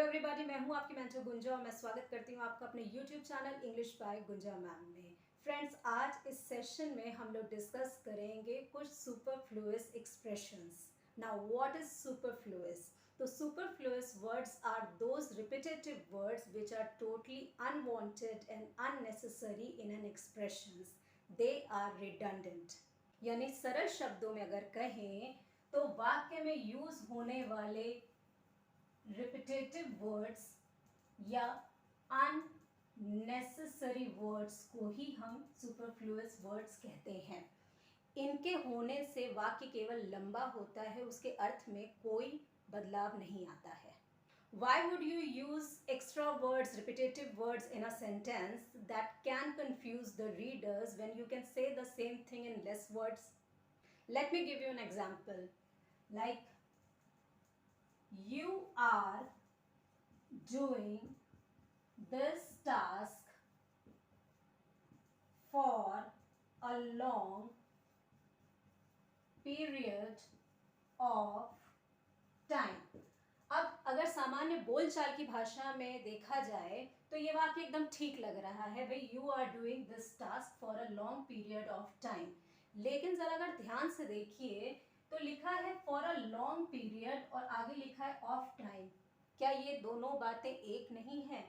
Everybody, मैं हूं आपकी मेंटर गुंजा और मैं स्वागत करती हूं आपका अपने YouTube channel English by Gunja ma'am में। फ्रेंड्स, आज इस सेशन में हम लोग डिस्कस करेंगे कुछ superfluous expressions. Now what is superfluous? तो superfluous words are those repetitive words which are totally unwanted and unnecessary in an expressions. They are redundant, यानी सरल शब्दों में अगर कहें तो वाक्य में यूज होने वाले रिपीटेटिव वर्ड्स या अननेसेसरी वर्ड्स को ही हम सुपरफ्लुअस वर्ड्स कहते हैं। इनके होने से वाक्य केवल लंबा होता है, उसके अर्थ में कोई बदलाव नहीं आता है। Why would you use extra words, repetitive words in a sentence that can confuse the readers when you can say the same thing in less words? Let me give you an example. Like, you are doing this task for a long period of time. अब अगर सामान्य बोलचाल की भाषा में देखा जाए तो ये वाक्य एकदम ठीक लग रहा है, भाई you are doing this task for a long period of time. लेकिन जरा अगर ध्यान से देखिए तो लिखा है फॉर अ लॉन्ग पीरियड और आगे लिखा है ऑफ टाइम। क्या ये दोनों बातें एक नहीं है?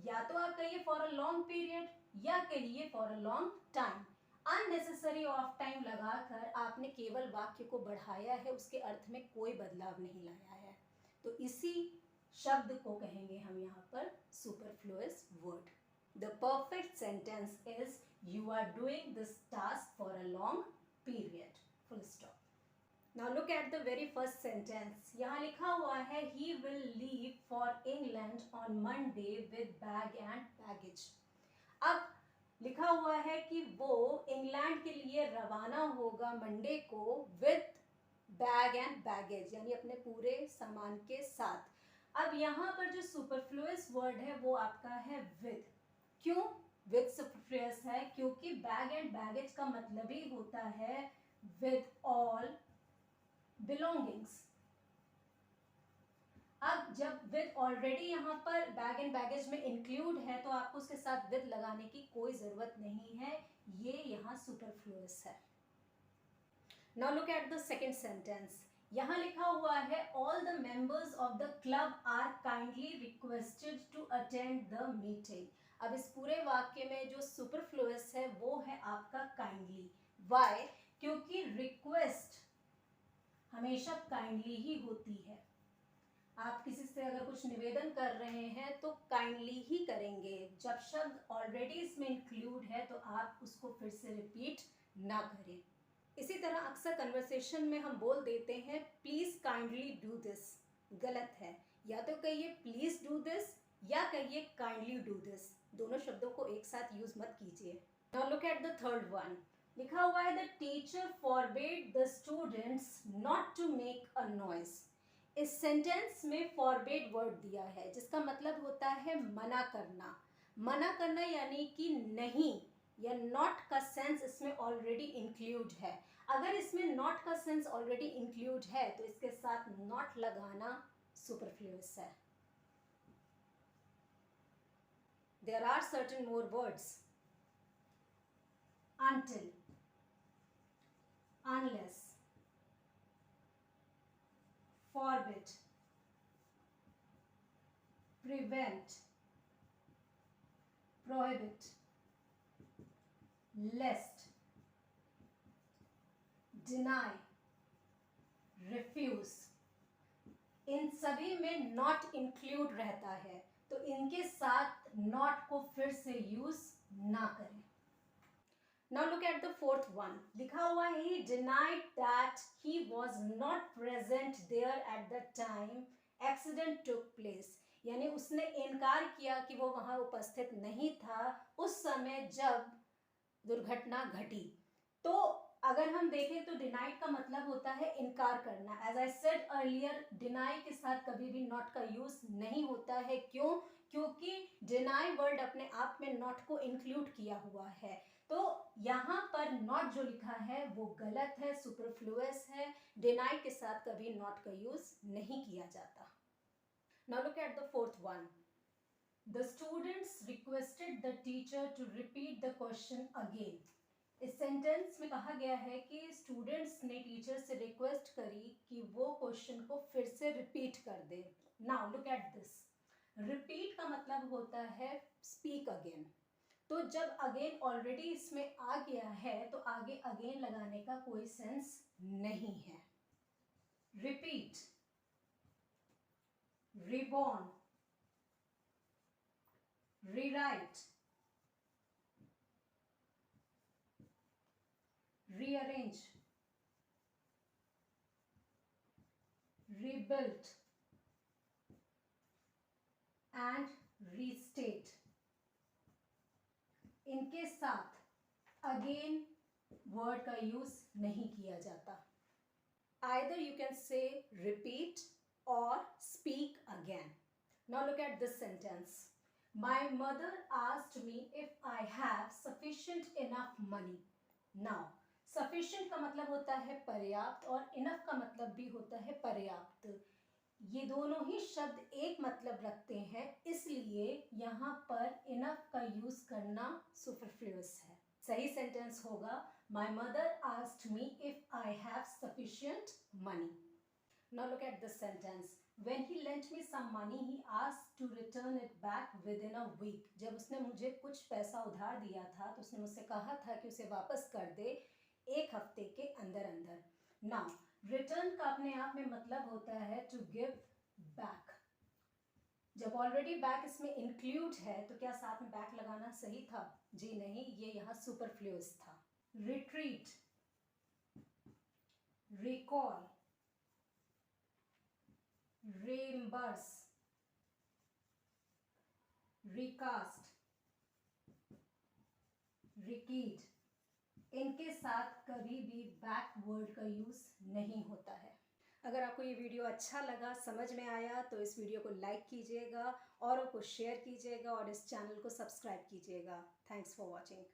या तो आप कहिए फॉर अ लॉन्ग पीरियड या कहिए for a long time. Unnecessary of time लगाकर आपने केवल वाक्य को बढ़ाया है, उसके अर्थ में कोई बदलाव नहीं लाया है। तो इसी शब्द को कहेंगे हम यहाँ पर superfluous word. The perfect sentence is you are doing this task for a long period, full stop. Now look at the very first sentence. यहाँ लिखा हुआ है he will leave for England on Monday with bag and baggage. अब लिखा हुआ है कि वो इंग्लैंड के लिए रवाना होगा मंडे को विद बैग एंड बैगेज, यानी अपने पूरे सामान के साथ। अब यहाँ पर जो सुपरफ्लुअस वर्ड है वो आपका है विद। क्यों विद सुपरफ्लुअस है? क्योंकि बैग एंड बैगेज का मतलब ही होता है विद ऑल बिलोंगिंग्स। अब जब विद ऑलरेडी यहाँ पर बैग एंड बैगेज में इंक्लूड है तो आपको उसके साथ विद लगाने की कोई जरूरत नहीं है, ये यहाँ सुपरफ्लुअस है। Now look at the second sentence. यहाँ लिखा हुआ है all the members of the club are kindly requested to attend the meeting. अब इस पूरे वाक्य में जो सुपरफ्लुअस है वो है आपका काइंडली। वाई? क्योंकि रिक्वेस्ट हमेशा काइंडली ही होती है। आप किसी से अगर कुछ निवेदन कर रहे हैं तो काइंडली ही करेंगे। जब शब्द ऑलरेडी इसमें इंक्लूड है तो आप उसको फिर से रिपीट ना करें। इसी तरह अक्सर कन्वर्सेशन में हम बोल देते हैं प्लीज काइंडली डू दिस। गलत है, या तो कहिए प्लीज डू दिस या कहिए काइंडली डू दिस। दोनों शब्दों को एक साथ यूज मत कीजिए। Now look at the third one. लिखा हुआ है the teacher forbade the students not to make a noise. इस सेंटेंस में फॉरबेड वर्ड दिया है जिसका मतलब होता है मना करना। मना करना यानी कि नहीं, या नॉट का सेंस इसमें ऑलरेडी इंक्लूड है। अगर इसमें नॉट का सेंस ऑलरेडी इंक्लूड है तो इसके साथ नॉट लगाना सुपरफ्लुअस है। There are certain more words. until, unless, forbid, prevent, prohibit, lest, deny, refuse। इन सभी में नॉट इंक्लूड रहता है तो इनके साथ नॉट को फिर से यूज ना करें। Now look at the fourth one. लिखा हुआ है he denied that he was not present there at the time accident took place। यानी उसने इनकार किया कि वो वहां उपस्थित नहीं था उस समय जब दुर्घटना घटी। तो अगर हम देखें तो डिनाइड का मतलब होता है इनकार करना। As I said earlier, deny के साथ कभी भी नॉट का यूज नहीं होता है। क्यों? क्योंकि डिनाई वर्ड अपने आप में नॉट को इंक्लूड किया हुआ है। तो यहाँ पर नॉट जो लिखा है वो गलत है, सुपरफ्लुअस है। डिनाई के साथ कभी नॉट का यूज नहीं किया जाता। Now look at the fourth one. The students requested the teacher to repeat the question again. इस सेंटेंस में कहा गया है कि स्टूडेंट्स ने टीचर से रिक्वेस्ट करी कि वो क्वेश्चन को फिर से रिपीट कर दे. Now look at this. Repeat का मतलब होता है स्पीक अगेन. तो जब अगेन ऑलरेडी इसमें आ गया है तो आगे अगेन लगाने का कोई सेंस नहीं है. Repeat, reborn, rewrite, rearrange, rebuild and restate. इनके साथ अगेन वर्ड का यूज नहीं किया जाता. Either you can say repeat or speak again. Now look at this sentence. My mother asked me if I have sufficient enough money. Now, sufficient का मतलब होता है पर्याप्त और enough का मतलब भी होता है पर्याप्त. ये दोनों ही शब्द एक मतलब रखते हैं, इसलिए यहाँ पर enough का यूज करना superfluous है. सही सेंटेंस होगा My mother asked me if I have sufficient money. Now look at this sentence. When he lent me some money, he asked to return it back within a week. जब उसने मुझे कुछ पैसा उधार दिया था तो उसने मुझसे कहा था कि उसे वापस कर दे एक हफ्ते के अंदर अंदर. Now, return का अपने आप में मतलब होता है to give back. जब ऑलरेडी बैक इसमें इंक्लूड है तो क्या साथ में बैक लगाना सही था? जी नहीं, ये यहाँ सुपरफ्लूअस था. Retreat, recall, reimburse, recast, rekeyed, इनके साथ कभी भी बैक वर्ड का यूज नहीं होता है. अगर आपको ये वीडियो अच्छा लगा, समझ में आया, तो इस वीडियो को लाइक कीजिएगा, औरों को शेयर कीजिएगा और इस चैनल को सब्सक्राइब कीजिएगा. Thanks for watching.